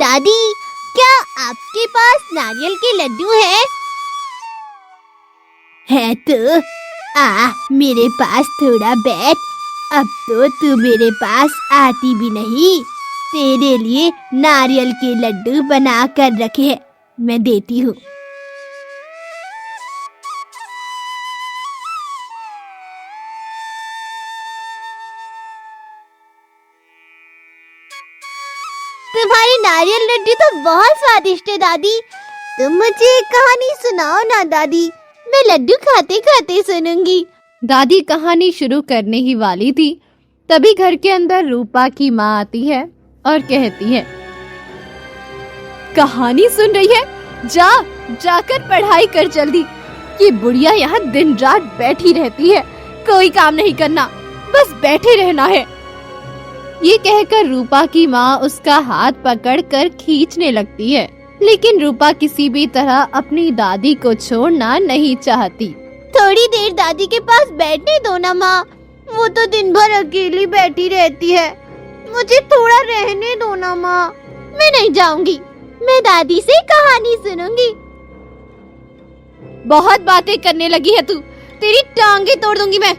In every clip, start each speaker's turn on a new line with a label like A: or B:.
A: दादी, क्या आपके पास नारियल के लड्डू हैं? है तो मेरे पास थोड़ा बैठ। अब तो तू मेरे पास आती भी नहीं। तेरे लिए नारियल के लड्डू बना कर रखे हैं, मैं देती हूँ। तुम्हारे नारियल लड्डू तो बहुत स्वादिष्ट है दादी। तुम मुझे एक कहानी सुनाओ ना दादी, मैं लड्डू खाते खाते सुनूंगी।
B: दादी कहानी शुरू करने ही वाली थी, तभी घर के अंदर रूपा की माँ आती है और कहती है, कहानी सुन रही है? जाकर पढ़ाई कर जल्दी। ये बुढ़िया यहाँ दिन रात बैठी रहती है, कोई काम नहीं करना, बस बैठे रहना है। ये कहकर रूपा की माँ उसका हाथ पकड़कर खींचने लगती है, लेकिन रूपा किसी भी तरह अपनी दादी को छोड़ना नहीं चाहती।
A: थोड़ी देर दादी के पास बैठने दो ना माँ, वो तो दिन भर अकेली बैठी रहती है। मुझे थोड़ा रहने दो ना माँ। मैं नहीं जाऊंगी, मैं दादी से कहानी सुनूंगी।
B: बहुत बातें करने लगी है तू, तेरी टांगे तोड़ दूंगी मैं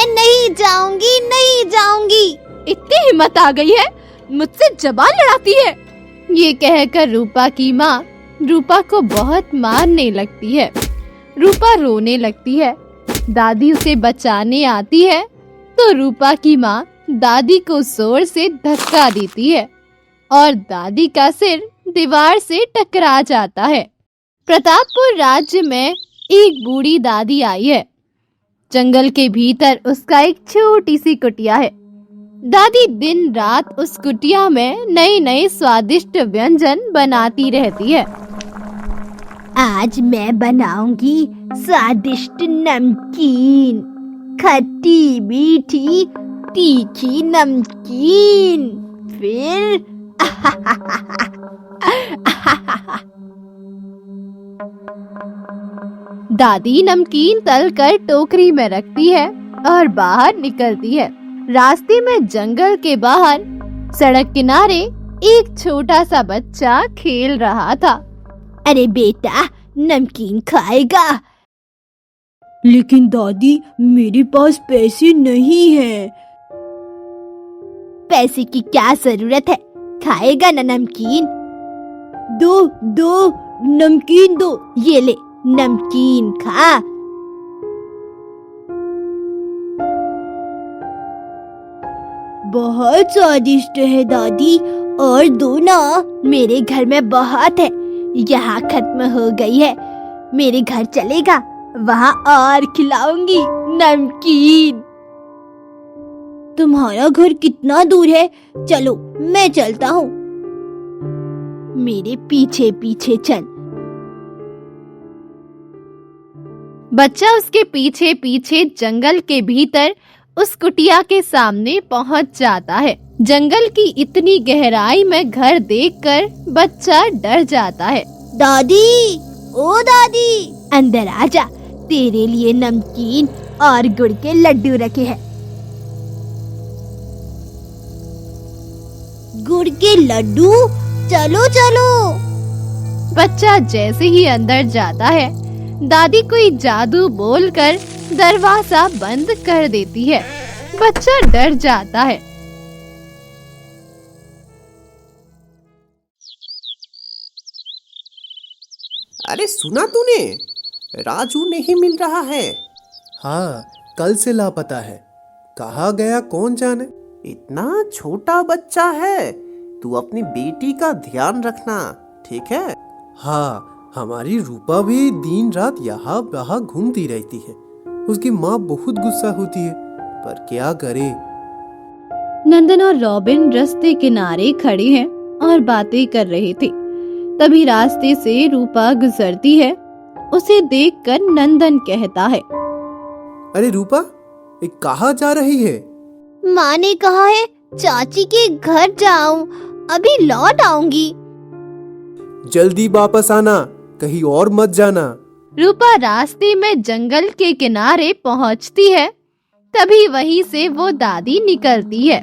A: नहीं जाऊंगी, नहीं जाऊंगी।
B: इतनी हिम्मत आ गई है, मुझसे जबान लड़ाती है। ये कहकर रूपा की माँ रूपा को बहुत मारने लगती है। रूपा रोने लगती है। दादी उसे बचाने आती है तो रूपा की माँ दादी को जोर से धक्का देती है और दादी का सिर दीवार से टकरा जाता है। प्रतापपुर राज्य में एक बूढ़ी दादी आई है। जंगल के भीतर उसका एक छोटी सी कुटिया है। दादी दिन रात उस कुटिया में नए नए स्वादिष्ट व्यंजन बनाती रहती है।
A: आज मैं बनाऊंगी स्वादिष्ट नमकीन, खट्टी मीठी तीखी नमकीन, फिर
B: दादी नमकीन तलकर टोकरी में रखती है और बाहर निकलती है। रास्ते में जंगल के बाहर सड़क किनारे एक छोटा सा बच्चा खेल रहा था।
A: अरे बेटा, नमकीन खाएगा?
C: लेकिन दादी, मेरे पास पैसे नहीं हैं।
A: पैसे की क्या जरूरत है, खाएगा ना नमकीन।
C: दो नमकीन दो।
A: ये ले नमकीन खा।
C: बहुत स्वादिष्ट है दादी,
A: और दो ना, मेरे घर में बहुत है, यहाँ खत्म हो गई है। मेरे घर चलेगा, वहाँ और खिलाऊंगी नमकीन।
C: तुम्हारा घर कितना दूर है? चलो मैं चलता हूँ।
A: मेरे पीछे पीछे चल।
B: बच्चा उसके पीछे पीछे जंगल के भीतर उस कुटिया के सामने पहुंच जाता है। जंगल की इतनी गहराई में घर देखकर बच्चा डर जाता है।
A: दादी, ओ दादी, अंदर आजा, तेरे लिए नमकीन और गुड़ के लड्डू रखे हैं।
C: गुड़ के लड्डू? चलो चलो।
B: बच्चा जैसे ही अंदर जाता है, दादी कोई जादू बोलकर दरवाजा बंद कर देती है। बच्चा डर जाता है।
D: अरे सुना तूने, राजू नहीं मिल रहा है।
E: हाँ, कल से लापता है। कहाँ गया कौन जाने।
D: इतना छोटा बच्चा है, तू अपनी बेटी का ध्यान रखना, ठीक है?
E: हाँ, हमारी रूपा भी दिन रात यहाँ वहाँ घूमती रहती है। उसकी माँ बहुत गुस्सा होती है, पर क्या करे।
B: नंदन और रॉबिन रास्ते किनारे खड़े हैं और बातें कर रहे थे। तभी रास्ते से रूपा गुजरती है। उसे देखकर नंदन कहता है,
E: अरे रूपा, कहाँ जा रही है?
A: माँ ने कहा है चाची के घर जाऊं, अभी लौट आऊंगी।
E: जल्दी वापस आना, कहीं और मत जाना।
B: रूपा रास्ते में जंगल के किनारे पहुंचती है। तभी वहीं से वो दादी निकलती है।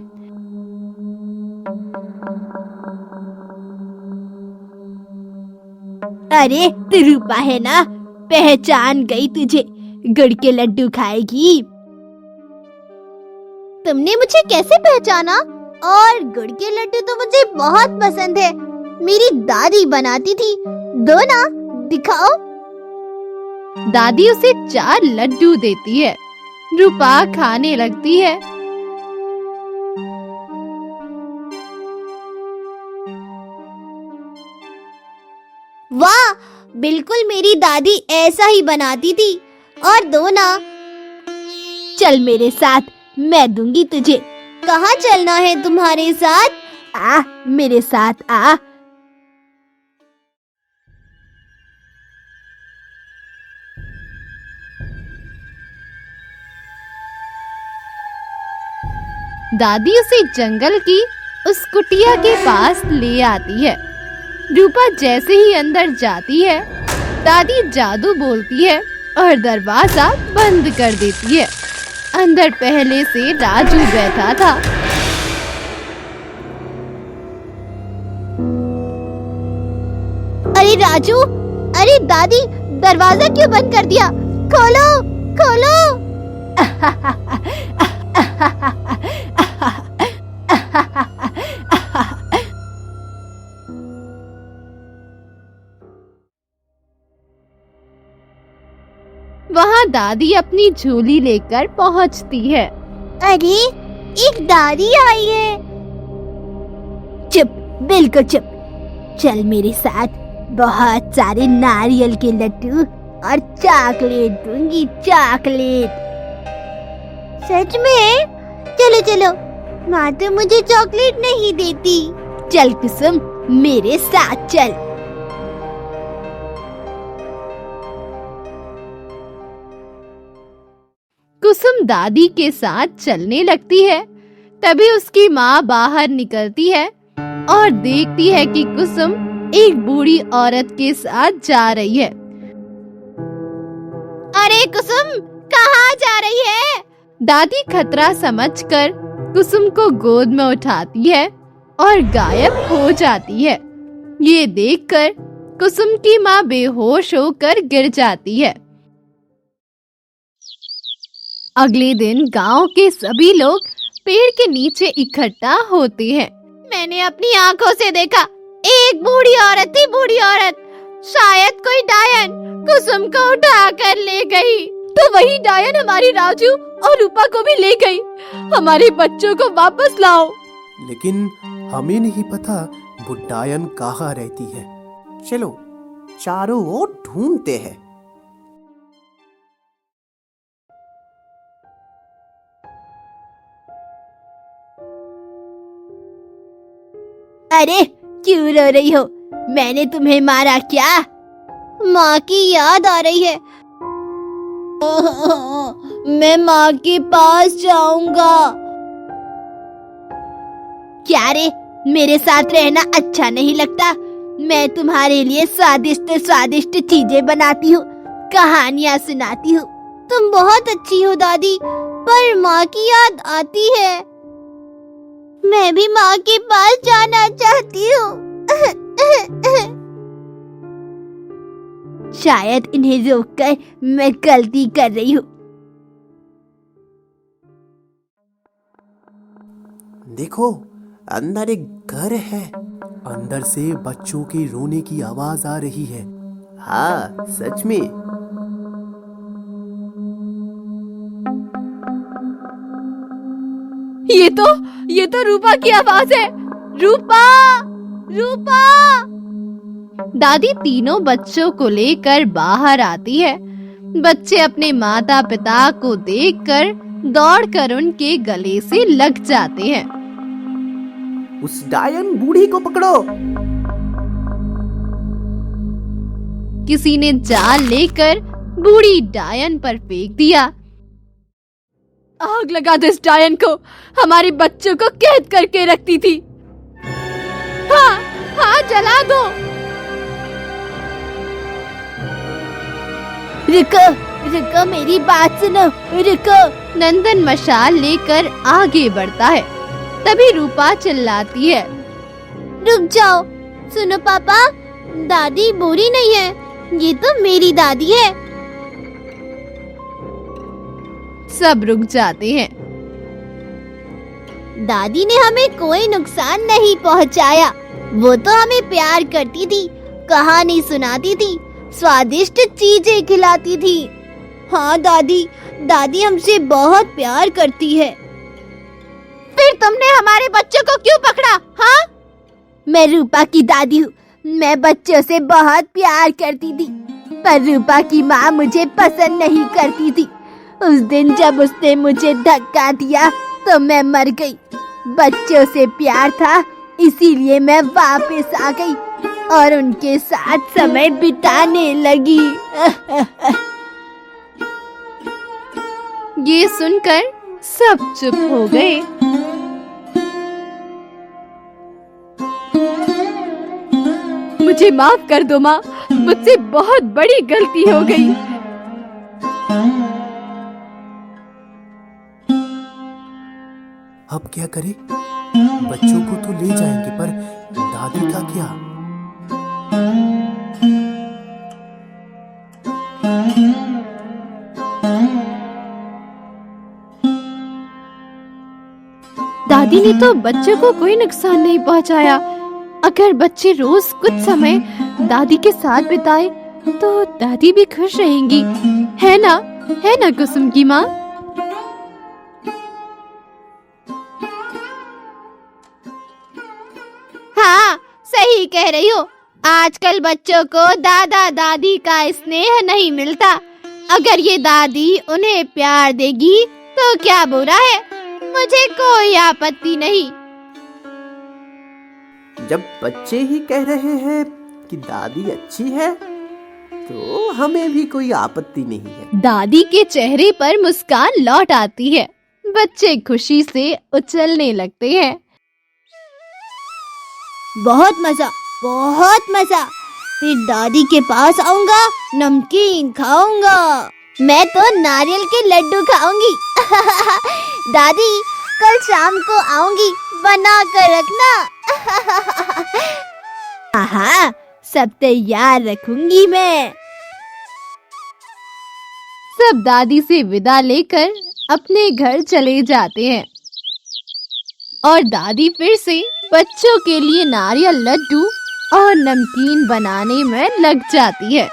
A: अरे तू रूपा है ना, पहचान गई तुझे। गुड़ के लड्डू खाएगी।
C: तुमने मुझे कैसे पहचाना? और गुड़ के लड्डू तो मुझे बहुत पसंद है, मेरी दादी बनाती थी। दो ना, दिखाओ।
B: दादी उसे 4 लड्डू देती है। रूपा खाने लगती है।
C: वाह, बिल्कुल मेरी दादी ऐसा ही बनाती थी। और दो ना।
A: चल मेरे साथ, मैं दूंगी तुझे।
C: कहाँ चलना है तुम्हारे साथ?
A: आ मेरे साथ आ।
B: दादी उसे जंगल की उस कुटिया के पास ले आती है। रूपा जैसे ही अंदर जाती है, दादी जादू बोलती है और दरवाजा बंद कर देती है। अंदर पहले से राजू बैठा था।
C: अरे राजू, अरे दादी, दरवाजा क्यों बंद कर दिया? खोलो, खोलो।
B: वहाँ दादी अपनी झोली लेकर पहुँचती है।
C: अरे, एक दादी आई है।
A: चुप, बिल्कुल चुप। चल मेरे साथ, बहुत सारे नारियल के लड्डू और चॉकलेट दूंगी, चॉकलेट।
C: सच में? चलो चलो, माँ तो मुझे चॉकलेट नहीं देती।
A: चल कुसुम, मेरे साथ चल।
B: कुसुम दादी के साथ चलने लगती है। तभी उसकी माँ बाहर निकलती है और देखती है कि कुसुम एक बूढ़ी औरत के साथ जा रही है।
C: अरे कुसुम, कहाँ जा रही है?
B: दादी खतरा समझकर कुसुम को गोद में उठाती है और गायब हो जाती है। ये देखकर कुसुम की माँ बेहोश होकर गिर जाती है। अगले दिन गांव के सभी लोग पेड़ के नीचे इकट्ठा होते हैं।
C: मैंने अपनी आंखों से देखा, एक बूढ़ी औरत थी, बूढ़ी औरत। शायद कोई डायन कुसुम को उठा कर ले गई।
B: तो वही डायन हमारी राजू और रूपा को भी ले गई। हमारे बच्चों को वापस लाओ।
E: लेकिन हमें नहीं पता वो डायन कहाँ रहती है।
D: चलो चारों ओर ढूंढते हैं।
A: अरे क्यों रो रही हो? मैंने तुम्हें मारा क्या?
C: माँ की याद आ रही है। मैं माँ के पास जाऊंगा।
A: क्या रे, मेरे साथ रहना अच्छा नहीं लगता? मैं तुम्हारे लिए स्वादिष्ट स्वादिष्ट चीजें बनाती हूँ, कहानियाँ सुनाती हूँ।
C: तुम बहुत अच्छी हो दादी, पर माँ की याद आती है। मैं भी माँ के पास जाना चाहती हूँ।
A: शायद इन्हें रोककर मैं गलती कर रही हूँ।
D: देखो, अंदर एक घर है।
E: अंदर से बच्चों के रोने की आवाज आ रही है।
D: हाँ, सच में।
B: ये तो रूपा की आवाज है। रूपा, रूपा। दादी तीनों बच्चों को लेकर बाहर आती है। बच्चे अपने माता पिता को देखकर दौड़कर उनके गले से लग जाते हैं।
D: उस डायन बूढ़ी को पकड़ो।
B: किसी ने जाल लेकर बूढ़ी डायन पर फेंक दिया। आग लगा दो इस डायन को, हमारे बच्चों को कैद करके रखती थी। हाँ, हाँ, जला दो।
A: रुको, रुको, मेरी बात सुनो, रुको।
B: नंदन मशाल लेकर आगे बढ़ता है। तभी रूपा चिल्लाती है,
C: रुक जाओ। सुनो पापा, दादी बुरी नहीं है, ये तो मेरी दादी है।
B: सब रुक जाते हैं।
C: दादी ने हमें कोई नुकसान नहीं पहुंचाया। वो तो हमें प्यार करती थी, कहानी सुनाती थी, स्वादिष्ट चीजें खिलाती थी। हाँ दादी हमसे बहुत प्यार करती है।
B: फिर तुमने हमारे बच्चों को क्यों पकड़ा? हाँ,
A: मैं रूपा की दादी हूँ। मैं बच्चों से बहुत प्यार करती थी, पर रूपा की माँ मुझे पसंद नहीं करती थी। उस दिन जब उसने मुझे धक्का दिया तो मैं मर गई। बच्चों से प्यार था, इसीलिए मैं वापस आ गई और उनके साथ समय बिताने लगी।
B: ये सुनकर सब चुप हो गए। मुझे माफ कर दो माँ, मुझसे बहुत बड़ी गलती हो गई।
E: अब क्या करें? बच्चों को तो ले जाएंगे, पर दादी का क्या?
B: दादी ने तो बच्चों को कोई नुकसान नहीं पहुंचाया। अगर बच्चे रोज कुछ समय दादी के साथ बिताए तो दादी भी खुश रहेंगी, है ना कुसुम की माँ?
C: हाँ, सही कह रही हो। आजकल बच्चों को दादा दादी का स्नेह नहीं मिलता। अगर ये दादी उन्हें प्यार देगी तो क्या बुरा है, मुझे कोई आपत्ति नहीं।
D: जब बच्चे ही कह रहे हैं कि दादी अच्छी है, तो हमें भी कोई आपत्ति नहीं है।
B: दादी के चेहरे पर मुस्कान लौट आती है। बच्चे खुशी से उछलने लगते हैं।
C: बहुत मजा। फिर दादी के पास आऊंगा, नमकीन खाऊंगा। मैं तो नारियल के लड्डू खाऊंगी। दादी, कल शाम को आऊंगी, बना कर रखना।
A: हाँ, सब तैयार रखूंगी मैं।
B: सब दादी से विदा लेकर अपने घर चले जाते हैं और दादी फिर से बच्चों के लिए नारियल लड्डू और नमकीन बनाने में लग जाती है।